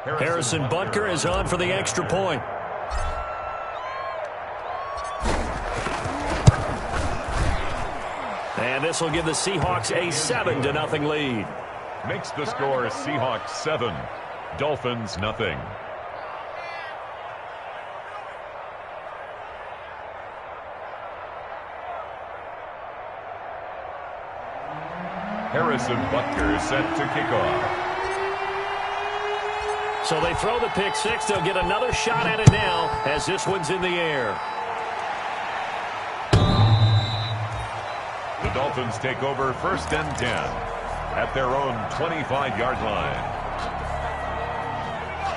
Harrison Butker is on for the extra point. And this will give the Seahawks a 7-0 lead. Makes the score Seahawks 7, Dolphins nothing. Harrison Butker set to kick off. So they throw the pick six. They'll get another shot at it now as this one's in the air. The Dolphins take over 1st and 10 at their own 25-yard line.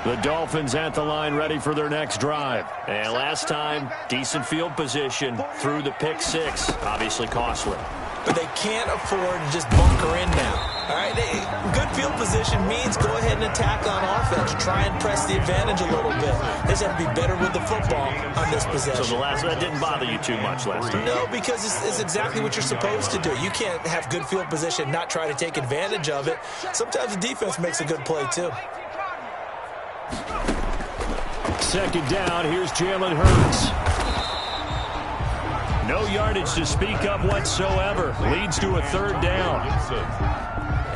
The Dolphins at the line ready for their next drive. And last time, decent field position through the pick six. Obviously costly. But they can't afford to just bunker in now. All right, good field position means go ahead and attack on offense. Try and press the advantage a little bit. They just have to be better with the football on this possession. So that didn't bother you too much last time? No, because it's exactly what you're supposed to do. You can't have good field position and not try to take advantage of it. Sometimes the defense makes a good play, too. 2nd down, here's Jalen Hurts. No yardage to speak of whatsoever. Leads to a 3rd down.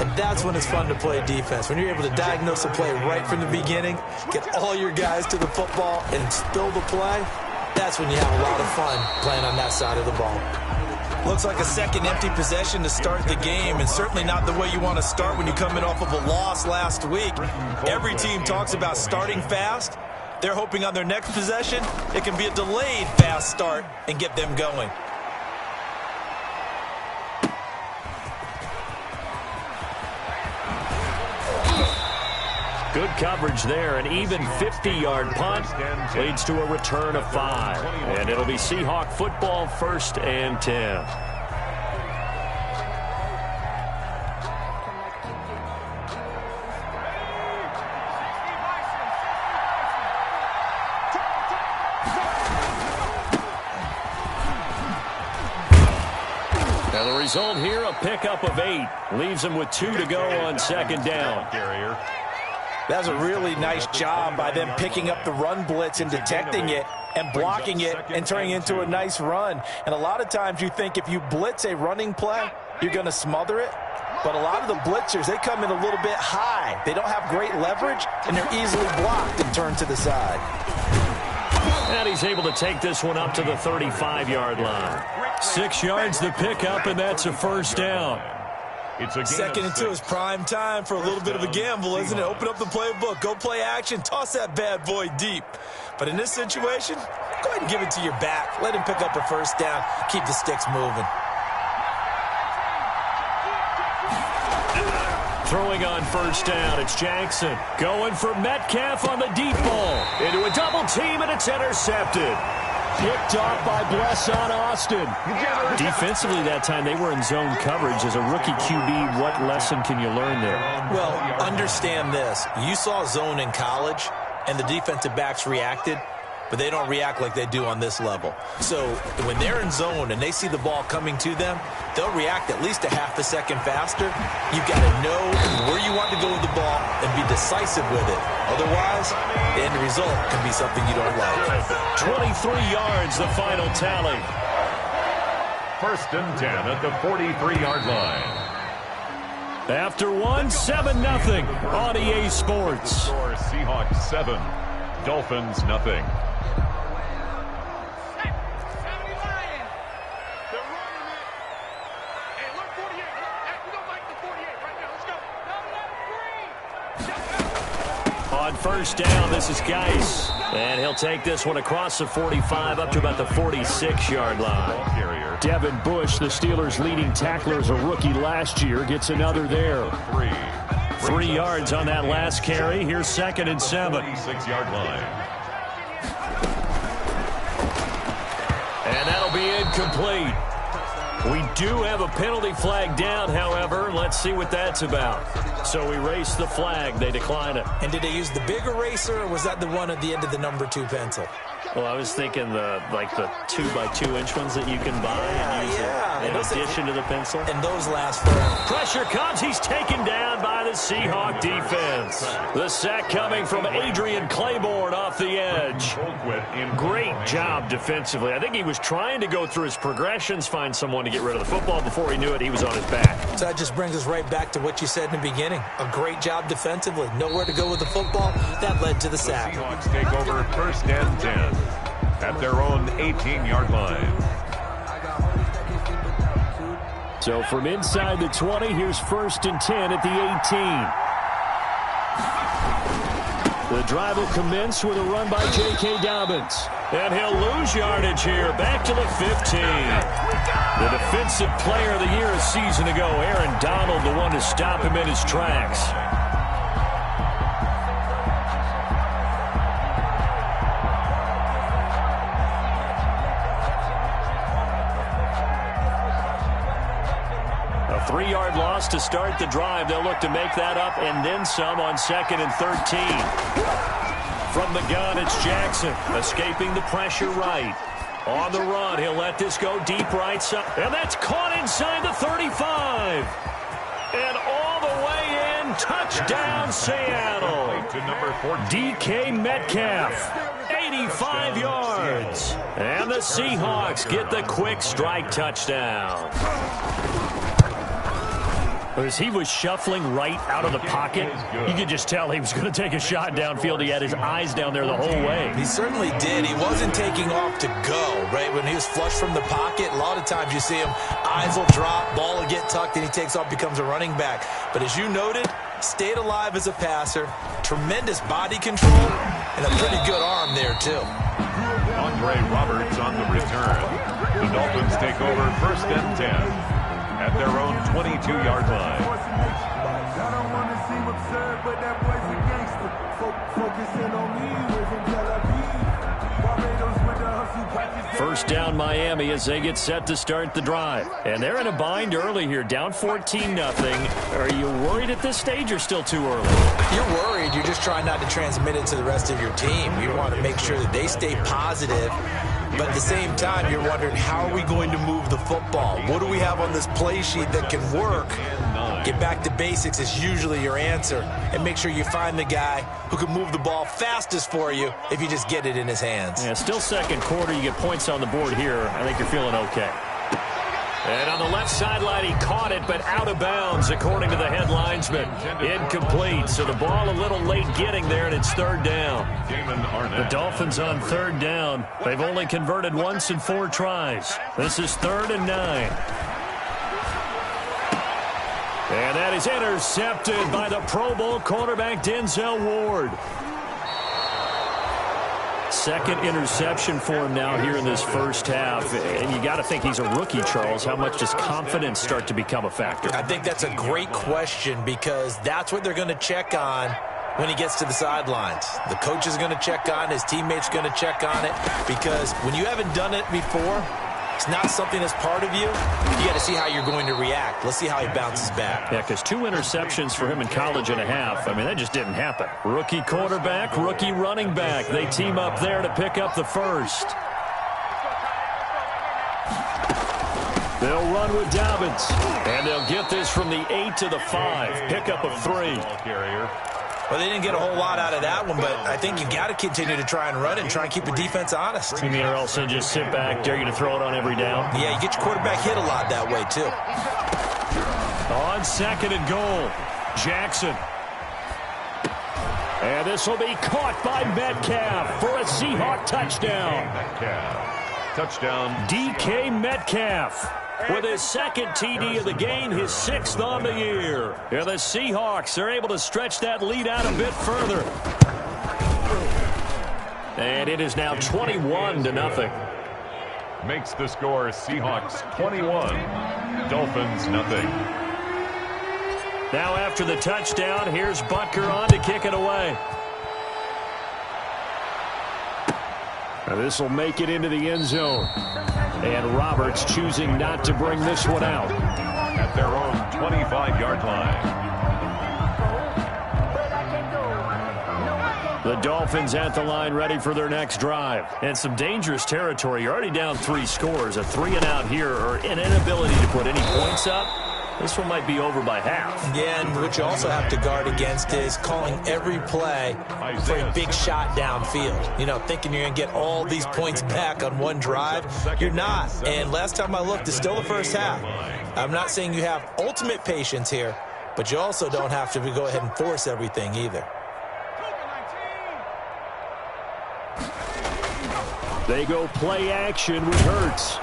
And that's when it's fun to play defense. When you're able to diagnose a play right from the beginning, get all your guys to the football, and spill the play, that's when you have a lot of fun playing on that side of the ball. Looks like a second empty possession to start the game, and certainly not the way you want to start when you come in off of a loss last week. Every team talks about starting fast. They're hoping on their next possession, it can be a delayed fast start and get them going. Good coverage there. An even 50-yard punt leads to a return of 5. And it'll be Seahawk football 1st and 10. Now the result here, a pickup of 8. Leaves them with 2 to go on 2nd down. That's a really nice job by them picking up the run blitz and detecting it and blocking it and turning it into a nice run. And a lot of times you think if you blitz a running play, you're going to smother it. But a lot of the blitzers, they come in a little bit high. They don't have great leverage, and they're easily blocked and turned to the side. And he's able to take this one up to the 35-yard line. 6 yards the pickup, and that's a 1st down. It's a 2nd and 2 is prime time for a little bit of a gamble, isn't it? Open up the playbook, go play action, toss that bad boy deep. But in this situation, go ahead and give it to your back. Let him pick up a 1st down. Keep the sticks moving. Throwing on 1st down, it's Jackson. Going for Metcalf on the deep ball. Into a double team, and it's intercepted. Picked off by Blesson Austin. Defensively that time, they were in zone coverage. As a rookie QB, what lesson can you learn there? Well, understand this. You saw zone in college, and the defensive backs reacted, but they don't react like they do on this level. So when they're in zone and they see the ball coming to them, they'll react at least a half a second faster. You've got to know where you want to go with the ball and be decisive with it. Otherwise, the end result can be something you don't like. 23 yards, the final tally. 1st and 10 at the 43-yard line. After 7-0 on EA Sports. Seahawks 7, Dolphins nothing. On 1st down, this is Geis. And he'll take this one across the 45 up to about the 46-yard line. Devin Bush, the Steelers' leading tackler as a rookie last year, gets another there. 3 yards on that last carry. Here's 2nd and 7. 6-yard line. And that'll be incomplete. We do have a penalty flag down, however. Let's see what that's about. So we race the flag. They decline it. And did they use the big eraser, or was that the one at the end of the number 2 pencil? Well, I was thinking the 2-by-2-inch ones that you can buy and use in addition to the pencil. And those last forever. Pressure comes. He's taken down by the Seahawk defense. The sack coming from Adrian Claiborne off the edge. Great job defensively. I think he was trying to go through his progressions, find someone to get rid of the football. Before he knew it, he was on his back. So that just brings us right back to what you said in the beginning. A great job defensively. Nowhere to go with the football. That led to the sack. The Seahawks take over 1st and 10 at their own 18-yard line. So from inside the 20, here's 1st and 10 at the 18. The drive will commence with a run by J.K. Dobbins. And he'll lose yardage here, back to the 15. The defensive player of the year a season ago, Aaron Donald, the one to stop him in his tracks. A 3-yard loss to start the drive. They'll look to make that up and then some on 2nd and 13. From the gun, it's Jackson, escaping the pressure right. On the run, he'll let this go deep right side. And that's caught inside the 35. And all the way in, touchdown Seattle. DK Metcalf, 85 yards. And the Seahawks get the quick strike touchdown. As he was shuffling right out of the pocket, you could just tell he was going to take a shot downfield. He had his eyes down there the whole way. He certainly did. He wasn't taking off to go, right? When he was flushed from the pocket, a lot of times you see him, eyes will drop, ball will get tucked, and he takes off, becomes a running back. But as you noted, stayed alive as a passer, tremendous body control, and a pretty good arm there, too. Andre Roberts on the return. The Dolphins take over 1st and 10. At their own 22-yard line. First down Miami as they get set to start the drive. And they're in a bind early here, down 14-0. Are you worried at this stage or still too early? You're worried. You're just trying not to transmit it to the rest of your team. You want to make sure that they stay positive. But at the same time, you're wondering, how are we going to move the football? What do we have on this play sheet that can work? Get back to basics is usually your answer. And make sure you find the guy who can move the ball fastest for you if you just get it in his hands. Yeah, still 2nd quarter. You get points on the board here. I think you're feeling okay. And on the left sideline, he caught it, but out of bounds, according to the head linesman. Incomplete, so the ball a little late getting there, and it's 3rd down. The Dolphins on 3rd down. They've only converted once in 4 tries. This is 3rd and 9. And that is intercepted by the Pro Bowl cornerback Denzel Ward. 2nd interception for him now here in this first half. And you got to think he's a rookie, Charles. How much does confidence start to become a factor? I think that's a great question, because that's what they're going to check on when he gets to the sidelines. The coach is going to check on, his teammates going to check on it, because when you haven't done it before, it's not something that's part of you. You got to see how you're going to react. Let's see how he bounces back. Yeah, because 2 interceptions for him in college and a half. I mean, that just didn't happen. Rookie quarterback, rookie running back. They team up there to pick up the first. They'll run with Dobbins. And they'll get this from the 8 to the 5. Pickup of 3. Well, they didn't get a whole lot out of that one, but I think you've got to continue to try and run and try and keep the defense honest. You mean, or else they just sit back, dare you to throw it on every down? Yeah, you get your quarterback hit a lot that way, too. On 2nd and goal, Jackson. And this will be caught by Metcalf for a Seahawk touchdown. Touchdown. DK Metcalf with his 2nd TD of the game, his 6th on the year. And the Seahawks are able to stretch that lead out a bit further. And it is now 21-0. Makes the score Seahawks 21, Dolphins nothing. Now after the touchdown, here's Butker on to kick it away. Now this will make it into the end zone. And Roberts choosing not to bring this one out. At their own 25-yard line. The Dolphins at the line ready for their next drive. And some dangerous territory. You're already down 3 scores. A 3-and-out here or an inability to put any points up. This one might be over by half. Yeah, and what you also have to guard against is calling every play for a big shot downfield. You know, thinking you're going to get all these points back on one drive. You're not. And last time I looked, it's still the first half. I'm not saying you have ultimate patience here, but you also don't have to go ahead and force everything either. They go play action with Hurts.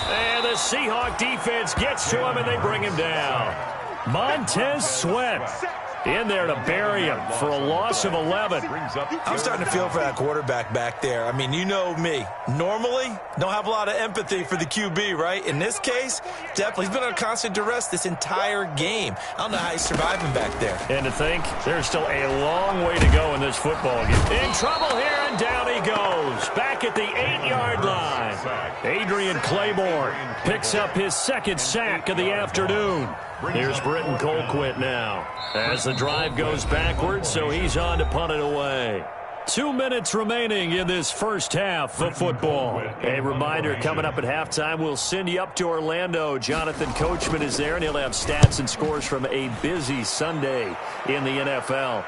And the Seahawk defense gets to him, and they bring him down. Montez Sweat in there to bury him for a loss of 11. I'm starting to feel for that quarterback back there. I mean, you know me. Normally, don't have a lot of empathy for the QB, right? In this case, definitely. He's been under constant duress this entire game. I don't know how he's surviving back there. And to think, there's still a long way to go in this football game. In trouble here, and down he goes. Back at the 8-yard line. Adrian Claiborne picks up his second sack of the afternoon. Here's Britton Colquitt now as the drive goes backwards, so he's on to punt it away. 2 minutes remaining in this first half of football. A reminder, coming up at halftime, we'll send you up to Orlando. Jonathan Coachman is there, and he'll have stats and scores from a busy Sunday in the NFL.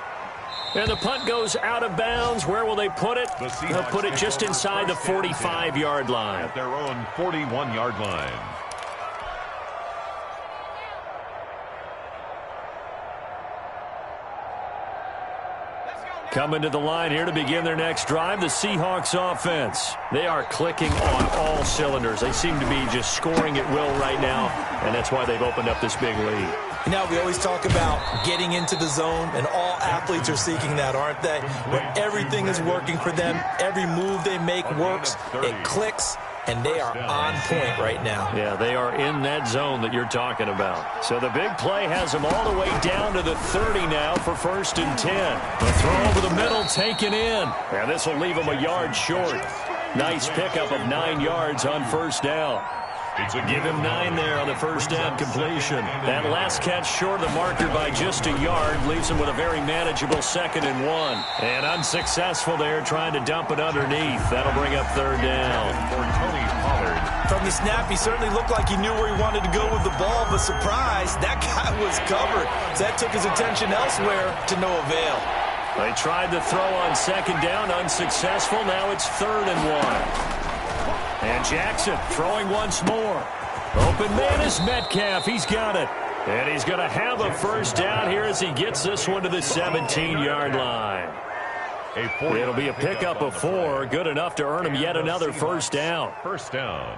And the punt goes out of bounds. Where will they put it? They'll put it just inside the 45-yard line. At their own 41-yard line. Coming to the line here to begin their next drive, the Seahawks offense. They are clicking on all cylinders. They seem to be just scoring at will right now, and that's why they've opened up this big lead. You know, we always talk about getting into the zone, and all athletes are seeking that, aren't they? Where everything is working for them, every move they make works, it clicks, and they are on point right now. Yeah, they are in that zone that you're talking about. So the big play has them all the way down to the 30 now for 1st and 10. The throw over the middle taken in. And this will leave them a yard short. Nice pickup of 9 yards on first down. Give him 9 there on the first down completion. That last catch short of the marker by just a yard leaves him with a very manageable 2nd and 1. And unsuccessful there trying to dump it underneath. That'll bring up 3rd down. For Tony Pollard. From the snap, he certainly looked like he knew where he wanted to go with the ball, but surprise, that guy was covered. So that took his attention elsewhere to no avail. They tried to throw on 2nd down, unsuccessful. Now it's 3rd and 1. And Jackson throwing once more. Open man is Metcalf. He's got it. And he's going to have a first down here as he gets this one to the 17-yard line. It'll be a pickup of 4. Good enough to earn him yet another first down. First down.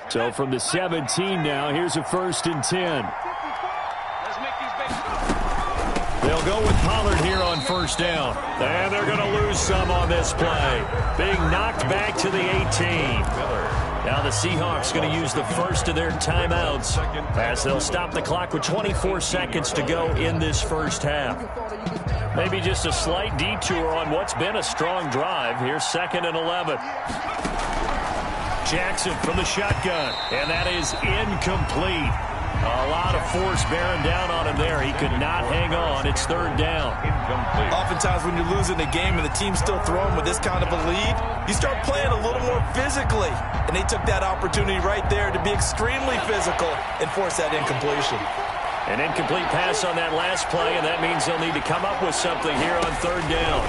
So from the 17 now, here's a 1st and 10. They'll go with Pollard here on first down. And they're going to lose some on this play. Being knocked back to the 18. Now the Seahawks going to use the first of their timeouts as they'll stop the clock with 24 seconds to go in this first half. Maybe just a slight detour on what's been a strong drive. Here's 2nd and 11. Jackson from the shotgun. And that is incomplete. A lot of force bearing down on him there. He could not hang on. It's 3rd down. Incomplete. Oftentimes when you're losing a game and the team's still throwing with this kind of a lead, you start playing a little more physically. And they took that opportunity right there to be extremely physical and force that incompletion. An incomplete pass on that last play, and that means they'll need to come up with something here on 3rd down.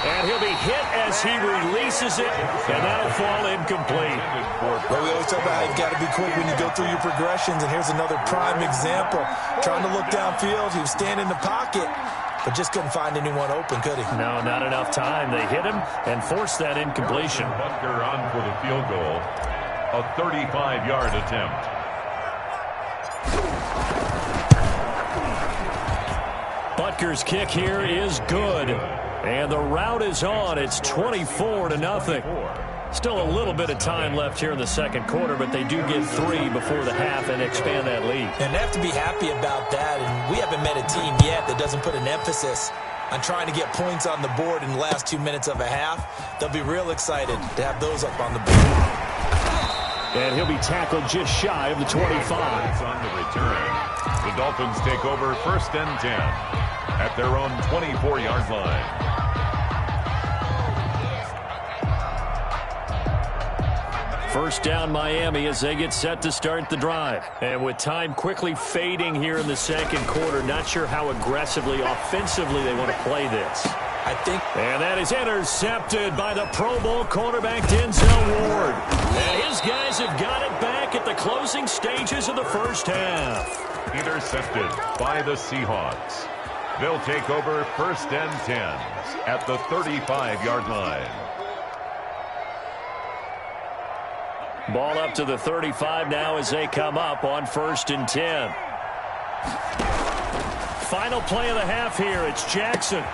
And he'll be hit as he releases it, and that'll fall incomplete. Well, we always talk about how you've got to be quick when you go through your progressions, and here's another prime example. Trying to look downfield, he was standing in the pocket, but just couldn't find anyone open, could he? No, not enough time. They hit him and forced that incompletion. Butker on for the field goal. A 35-yard attempt. Butker's kick here is good. And the route is on. It's 24-0. Still a little bit of time left here in the second quarter, but they do get 3 before the half and expand that lead. And they have to be happy about that, and we haven't met a team yet that doesn't put an emphasis on trying to get points on the board in the last 2 minutes of a half. They'll be real excited to have those up on the board. And he'll be tackled just shy of the 25. On the return, the Dolphins take over 1st and 10 at their own 24-yard line. First down Miami as they get set to start the drive. And with time quickly fading here in the second quarter, not sure how aggressively, offensively they want to play this. And that is intercepted by the Pro Bowl cornerback Denzel Ward. And his guys have got it back at the closing stages of the first half. Intercepted by the Seahawks. They'll take over 1st and 10 at the 35-yard line. Ball up to the 35 now as they come up on 1st and 10. Final play of the half here. It's Jackson.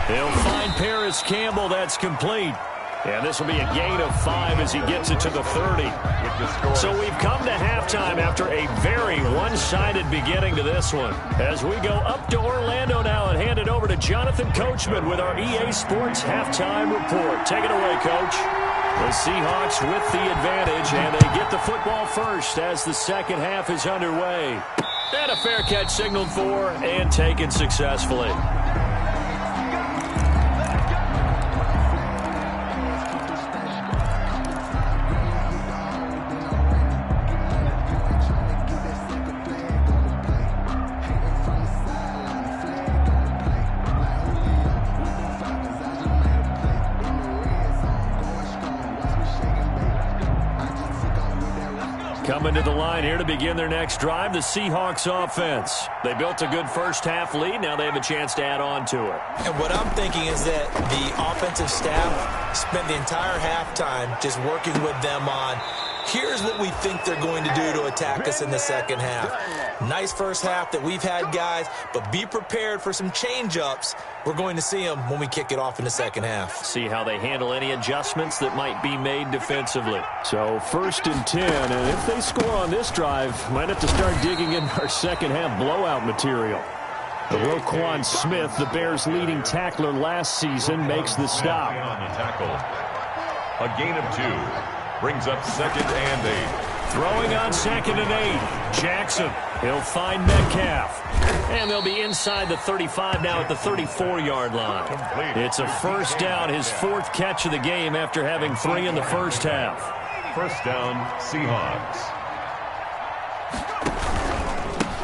He'll find Paris Campbell. That's complete. And this will be a gain of 5 as he gets it to the 30. So we've come to halftime after a very one-sided beginning to this one. As we go up to Orlando now and hand it over to Jonathan Coachman with our EA Sports Halftime Report. Take it away, Coach. The Seahawks with the advantage, and they get the football first as the second half is underway. And a fair catch signaled for and taken successfully. Coming to the line here to begin their next drive, the Seahawks offense. They built a good first half lead. Now they have a chance to add on to it. And what I'm thinking is that the offensive staff spent the entire halftime just working with them on, here's what we think they're going to do to attack us in the second half. Nice first half that we've had, guys, but be prepared for some change-ups. We're going to see them when we kick it off in the second half. See how they handle any adjustments that might be made defensively. So 1st and 10, and if they score on this drive, might have to start digging in our second half blowout material. The Roquan Smith, the Bears' leading tackler last season, makes the stop. On the tackle. A gain of 2 brings up 2nd and 8. Throwing on 2nd and 8. Jackson. He'll find Metcalf. And they'll be inside the 35 now at the 34-yard line. It's a first down, his 4th catch of the game after having 3 in the first half. First down, Seahawks.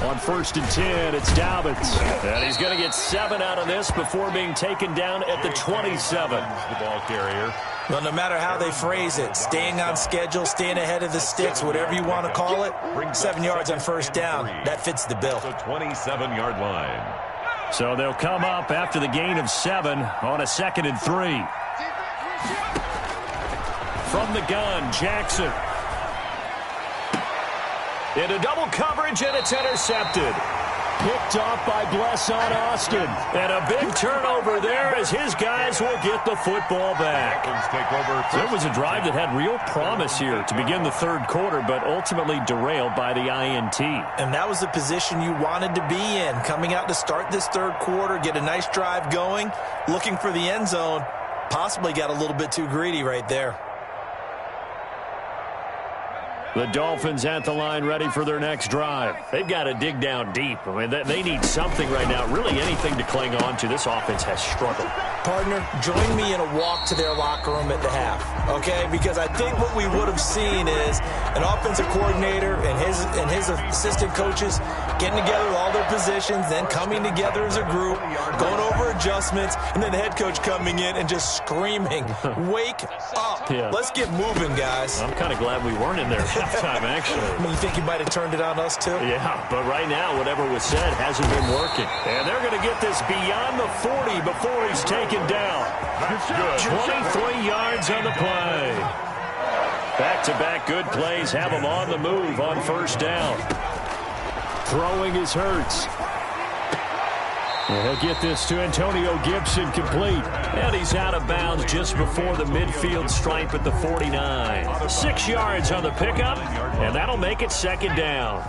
On 1st and 10, it's Dobbins. And he's going to get 7 out of this before being taken down at the 27. The ball carrier. Well, no matter how they phrase it, staying on schedule, staying ahead of the sticks, whatever you want to call it, 7 yards on first down, that fits the bill. The 27-yard line. So they'll come up after the gain of 7 on a 2nd and 3. From the gun, Jackson. Into double coverage, and it's intercepted. Picked off by Blesson Austin. And a big turnover there as his guys will get the football back. So it was a drive that had real promise here to begin the third quarter, but ultimately derailed by the INT. And that was the position you wanted to be in. Coming out to start this third quarter, get a nice drive going, looking for the end zone. Possibly got a little bit too greedy right there. The Dolphins at the line ready for their next drive. They've got to dig down deep. I mean, they need something right now, really anything to cling on to. This offense has struggled. Partner, join me in a walk to their locker room at the half, okay? Because I think what we would have seen is an offensive coordinator and his assistant coaches getting together with all their positions, then coming together as a group, going over adjustments, and then the head coach coming in and just screaming, wake up. Yeah. Let's get moving, guys. I'm kind of glad we weren't in there at halftime, actually. I mean, you think you might have turned it on us, too? Yeah, but right now, whatever was said hasn't been working. And they're going to get this beyond the 40 before he's taken down. That's good. 23 yards on the play. Back-to-back good plays have him on the move on first down. Throwing is Hurts. And he'll get this to Antonio Gibson complete. And he's out of bounds just before the midfield stripe at the 49. 6 yards on the pickup, and that'll make it second down.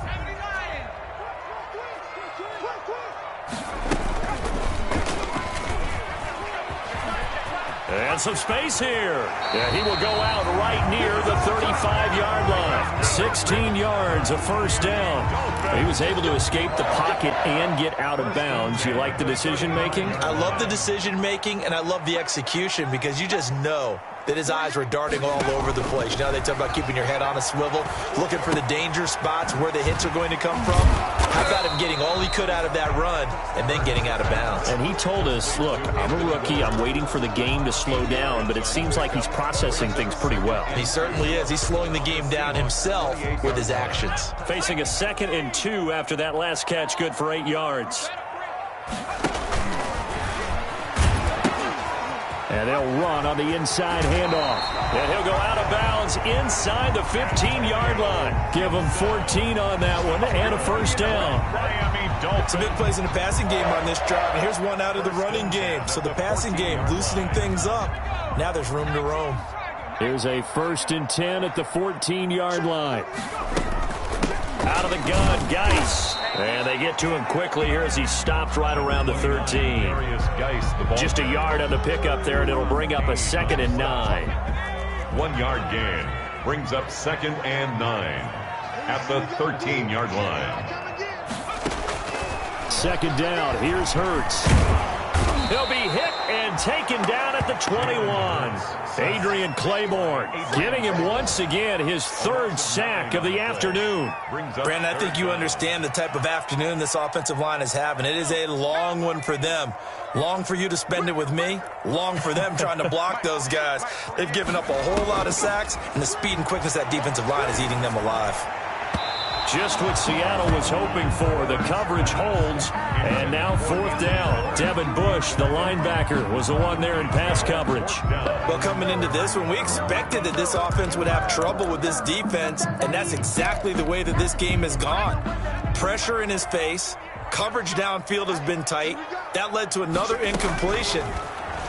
And some space here. Yeah, he will go out right near the 35-yard line. 16 yards, a first down. He was able to escape the pocket and get out of bounds. You like the decision-making? I love the decision-making, and I love the execution because you just know that his eyes were darting all over the place. You know, they talk about keeping your head on a swivel, looking for the danger spots, where the hits are going to come from. How about him getting all he could out of that run and then getting out of bounds? And he told us, look, I'm a rookie. I'm waiting for the game to slow down, but it seems like he's processing things pretty well. He certainly is. He's slowing the game down himself with his actions. Facing a 2nd and 2 after that last catch, good for 8 yards. And they'll run on the inside handoff. And he'll go out of bounds inside the 15-yard line. Give him 14 on that one and a first down. Some big plays in the passing game on this drive. And here's one out of the running game. So the passing game loosening things up. Now there's room to roam. Here's a 1st and 10 at the 14-yard line. Out of the gun, Geis. And they get to him quickly here as he stopped right around the 13. Just a yard on the pickup there, and it'll bring up a 2nd and 9. 1 yard gain brings up 2nd and 9 at the 13-yard line. 2nd down, here's Hurts. He'll be hit and taken down at the 21. Adrian Claiborne getting him once again his 3rd sack of the afternoon. Brandon, I think you understand the type of afternoon this offensive line is having. It is a long one for them. Long for you to spend it with me. Long for them trying to block those guys. They've given up a whole lot of sacks, and the speed and quickness of that defensive line is eating them alive. Just what Seattle was hoping for. The coverage holds, and now 4th down. Devin Bush, the linebacker, was the one there in pass coverage. Well, coming into this one, we expected that this offense would have trouble with this defense, and that's exactly the way that this game has gone. Pressure in his face. Coverage downfield has been tight. That led to another incompletion.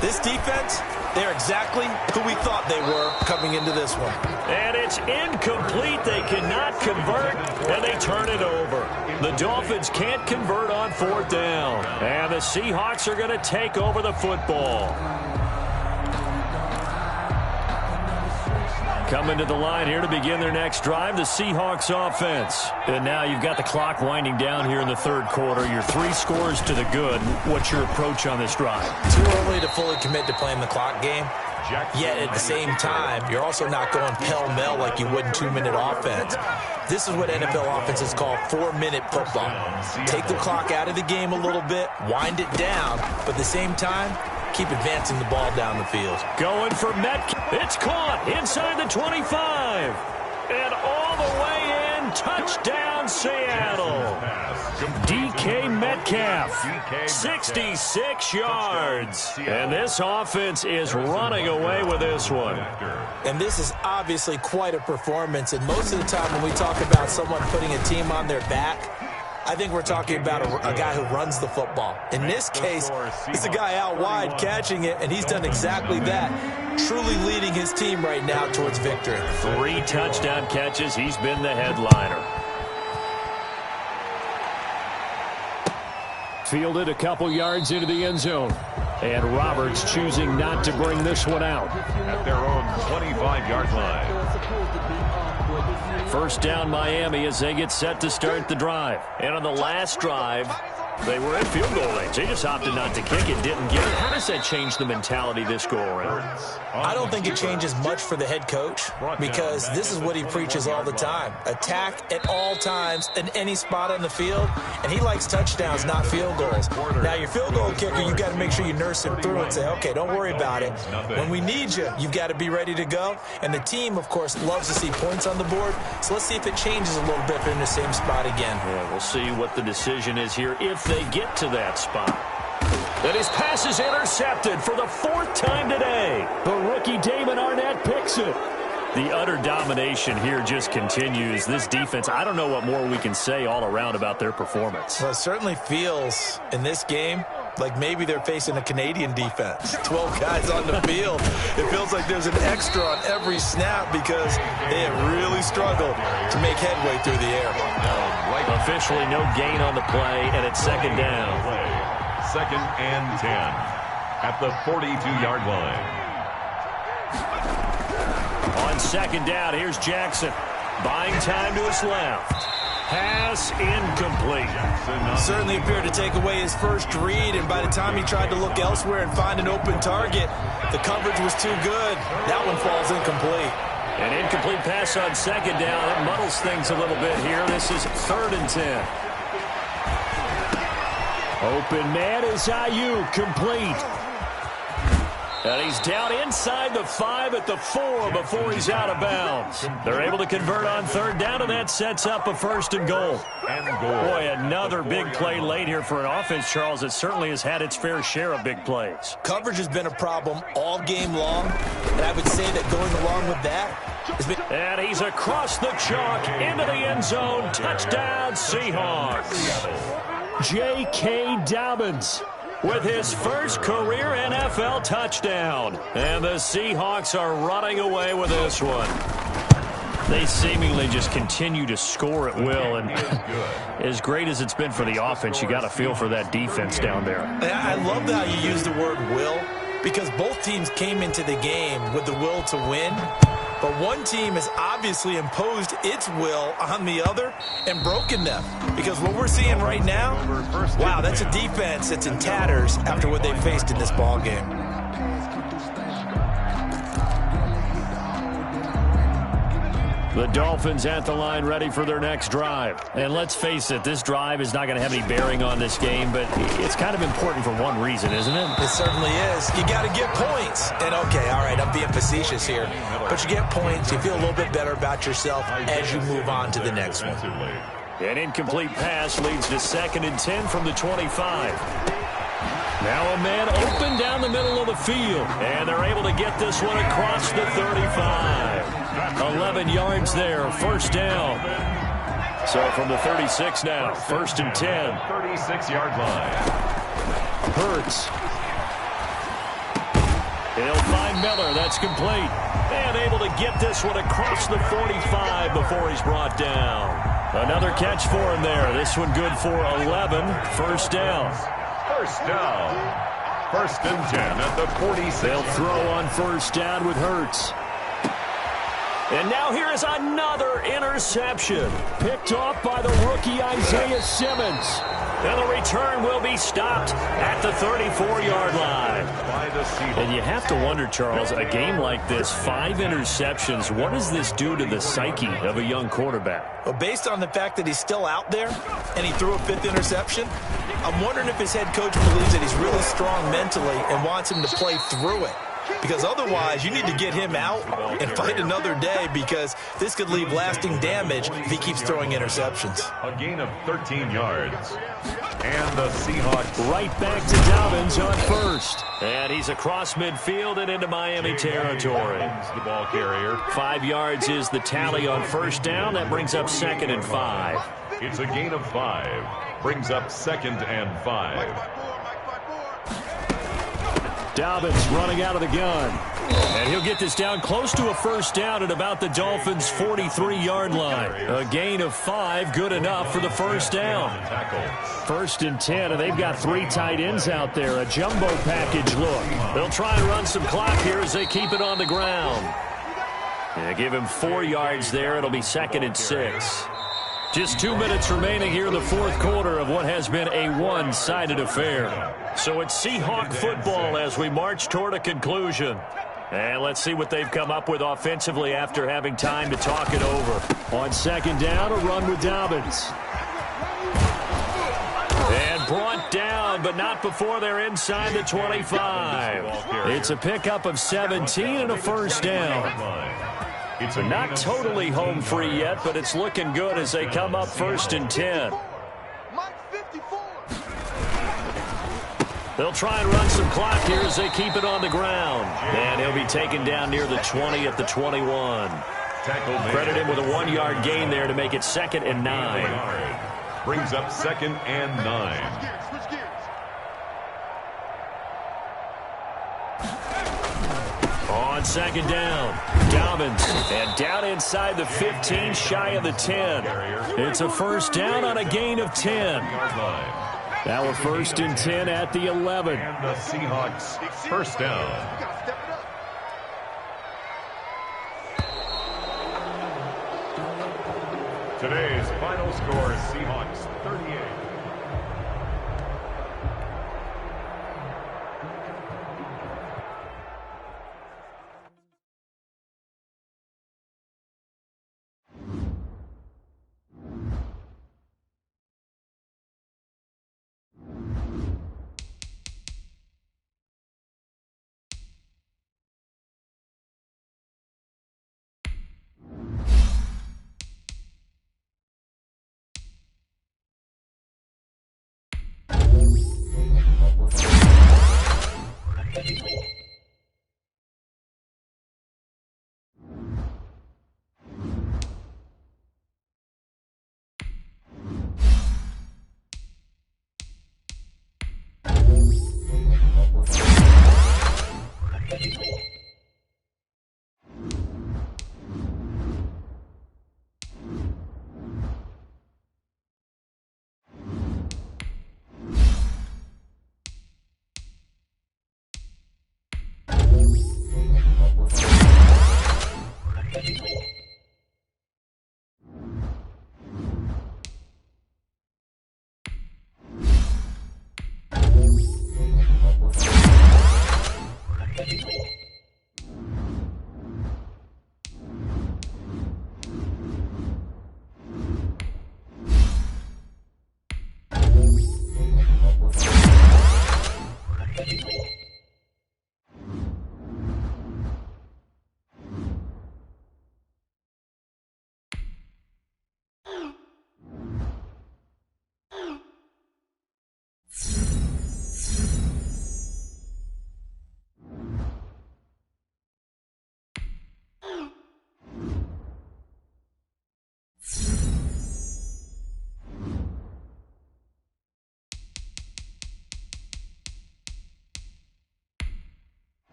This defense, they're exactly who we thought they were coming into this one. And it's incomplete. They cannot convert, and they turn it over. The Dolphins can't convert on 4th down. And the Seahawks are going to take over the football. Coming to the line here to begin their next drive, the Seahawks offense. And now you've got the clock winding down here in the 3rd quarter. Your 3 scores to the good. What's your approach on this drive? Too early to fully commit to playing the clock game. Yet at the same time, you're also not going pell-mell like you would in 2-minute offense. This is what NFL offenses call 4-minute football. Take the clock out of the game a little bit, wind it down, but at the same time, keep advancing the ball down the field. Going for Metcalf. It's caught inside the 25. And all the way in. Touchdown, Seattle. DK Metcalf. 66 yards. And this offense is running away with this one. And this is obviously quite a performance. And most of the time when we talk about someone putting a team on their back, I think we're talking about a guy who runs the football. In this case, it's a guy out wide catching it, and he's done exactly that, truly leading his team right now towards victory. 3 touchdown catches. He's been the headliner. Fielded a couple yards into the end zone. And Roberts choosing not to bring this one out. At their own 25-yard line. 1st down Miami as they get set to start the drive. And on the last drive, they were in field goal range. They just opted not to kick it, didn't get it. How does that change the mentality this go around? I don't think it changes much for the head coach because this is what he preaches all the time. Attack at all times in any spot on the field, and he likes touchdowns, not field goals. Now, your field goal kicker, you've got to make sure you nurse him through and say, okay, don't worry about it. When we need you, you've got to be ready to go. And the team, of course, loves to see points on the board. So let's see if it changes a little bit if they're in the same spot again. Yeah, we'll see what the decision is here if they get to that spot. And his pass is intercepted for the 4th time today. The rookie Damon Arnett picks it. The utter domination here just continues. This defense, I don't know what more we can say all around about their performance. Well, it certainly feels in this game like maybe they're facing a Canadian defense. 12 guys on the field. It feels like there's an extra on every snap because they have really struggled to make headway through the air. Officially no gain on the play, and it's second down. Second and 10 at the 42-yard line. On second down, here's Jackson. Buying time to his left. Pass incomplete. Certainly appeared to take away his first read, and by the time he tried to look elsewhere and find an open target, the coverage was too good. That one falls incomplete. An incomplete pass on second down. That muddles things a little bit here. This is third and 10. Open man is Ayuk, complete. And he's down inside the 5 at the 4 before he's out of bounds. They're able to convert on third down, and that sets up a first and goal. Boy, another big play late here for an offense, Charles. It certainly has had its fair share of big plays. Coverage has been a problem all game long, and I would say that going along with that has been... And he's across the chalk into the end zone. Touchdown, Seahawks. J.K. Dobbins with his first career NFL touchdown. And the Seahawks are running away with this one. They seemingly just continue to score at will. And as great as it's been for the offense, you got to feel for that defense down there. I love how you use the word will, because both teams came into the game with the will to win. But one team has obviously imposed its will on the other and broken them. Because what we're seeing right now, wow, that's a defense that's in tatters after what they faced in this ball game. The Dolphins at the line, ready for their next drive. And let's face it, this drive is not going to have any bearing on this game, but it's kind of important for one reason, isn't it? It certainly is. You got to get points. And okay, all right, I'm being facetious here, but you get points, you feel a little bit better about yourself as you move on to the next one. An incomplete pass leads to second and 10 from the 25. Now a man open down the middle of the field, and they're able to get this one across the 35. 11 yards there, first down. So from the 36 now, first and 10. 36-yard line. Hurts. He'll find Miller. That's complete. And able to get this one across the 45 before he's brought down. Another catch for him there. This one good for 11. First down. First down. First and 10 at the 46. They'll throw on first down with Hurts. And now here is another interception. Picked off by the rookie Isaiah Simmons. And the return will be stopped at the 34-yard line. And you have to wonder, Charles, a game like this, 5 interceptions, what does this do to the psyche of a young quarterback? Well, based on the fact that he's still out there and he threw a 5th interception, I'm wondering if his head coach believes that he's really strong mentally and wants him to play through it. Because otherwise, you need to get him out and fight another day, because this could leave lasting damage if he keeps throwing interceptions. A gain of 13 yards. And the Seahawks right back to Dobbins on first. And he's across midfield and into Miami territory. The ball carrier. 5 yards is the tally on first down. That brings up second and 5. It's a gain of 5. Brings up second and 5. Dobbins running out of the gun. And he'll get this down close to a first down at about the Dolphins' 43-yard line. A gain of 5, good enough for the first down. First and 10, and they've got 3 tight ends out there. A jumbo package look. They'll try and run some clock here as they keep it on the ground. And give him 4 yards there. It'll be second and 6. Just 2 minutes remaining here in the fourth quarter of what has been a one-sided affair. So it's Seahawk football as we march toward a conclusion. And let's see what they've come up with offensively after having time to talk it over. On second down, a run with Dobbins. And brought down, but not before they're inside the 25. It's a pickup of 17 and a first down. It's not totally home free yet, but it's looking good as they come up first and 10. They'll try and run some clock here as they keep it on the ground. And he'll be taken down near the 20 at the 21. Credit him with a 1-yard gain there to make it second and 9. Brings up second and 9. On second down, Dobbins, and down inside the 15, shy of the 10. It's a first down on a gain of 10. Now a first and 10 at the 11. And the Seahawks first down. Today's final score, Seahawks 38.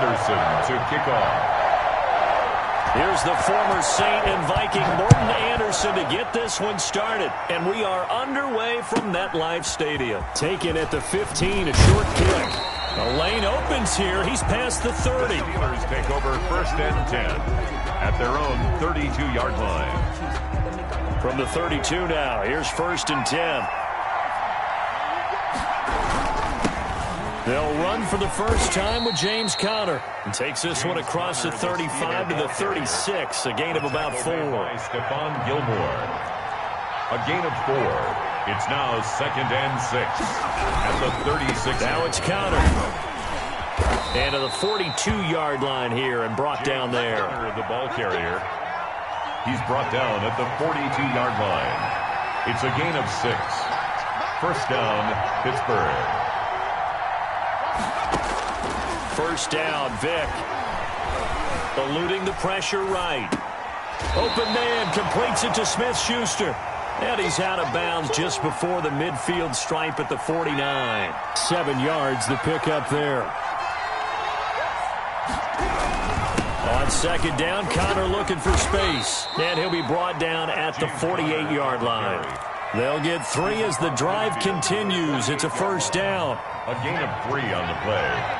Anderson to kick off. Here's the former Saint and Viking Morton Anderson to get this one started. And we are underway from MetLife Stadium. Taken at the 15, a short kick. The lane opens here. He's past the 30. The Steelers take over 1st and 10 at their own 32-yard line. From the 32 now, here's 1st and 10. They'll run for the first time with James Conner. And takes this one across the 35 to the 36, a gain of about 4. Stephon Gilmore. A gain of 4. It's now 2nd and 6 at the 36. Now it's Conner. And to the 42-yard line here and brought down there. The ball carrier. He's brought down at the 42-yard line. It's a gain of 6. 1st down, Pittsburgh. 1st down, Vick. Eluding the pressure right. Open man completes it to Smith-Schuster. And he's out of bounds just before the midfield stripe at the 49. 7 yards the pickup there. On 2nd down, Conner looking for space. And he'll be brought down at the 48-yard line. They'll get 3 as the drive continues. It's a 1st down. A gain of 3 on the play.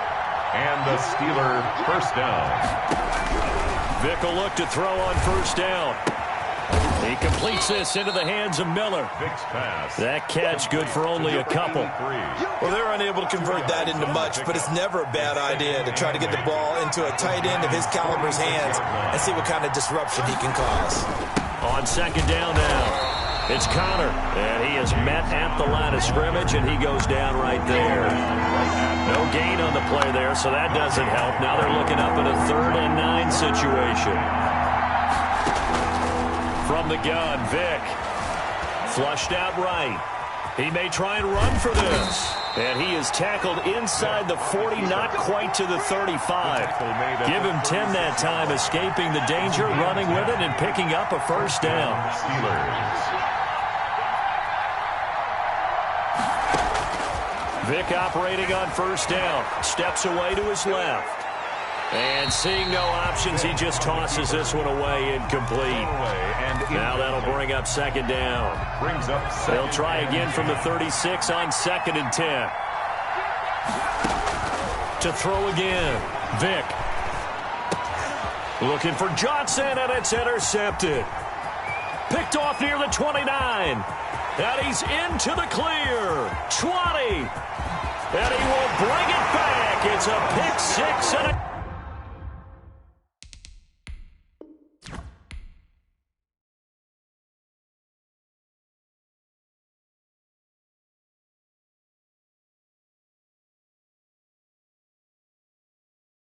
And the Steeler 1st down. Vick will look to throw on 1st down. He completes this into the hands of Miller. Vick's pass. That catch good for only a couple. Well, they're unable to convert that into much, but it's never a bad idea to try to get the ball into a tight end of his caliber's hands and see what kind of disruption he can cause. On 2nd down now. It's Conner, and he is met at the line of scrimmage, and he goes down right there. No gain on the play there, so that doesn't help. Now they're looking up at a 3rd and 9 situation. From the gun, Vick. Flushed out right. He may try and run for this. And he is tackled inside the 40, not quite to the 35. Give him 10 that time, escaping the danger, running with it, and picking up a 1st down. Steelers. Vick operating on 1st down. Steps away to his left. And seeing no options, he just tosses this one away incomplete. Now that'll bring up 2nd down. They'll try again from the 36 on 2nd and 10. To throw again. Vick. Looking for Johnson, and it's intercepted. Picked off near the 29. And he's into the clear. 20. And he will bring it back. It's a pick 6 and a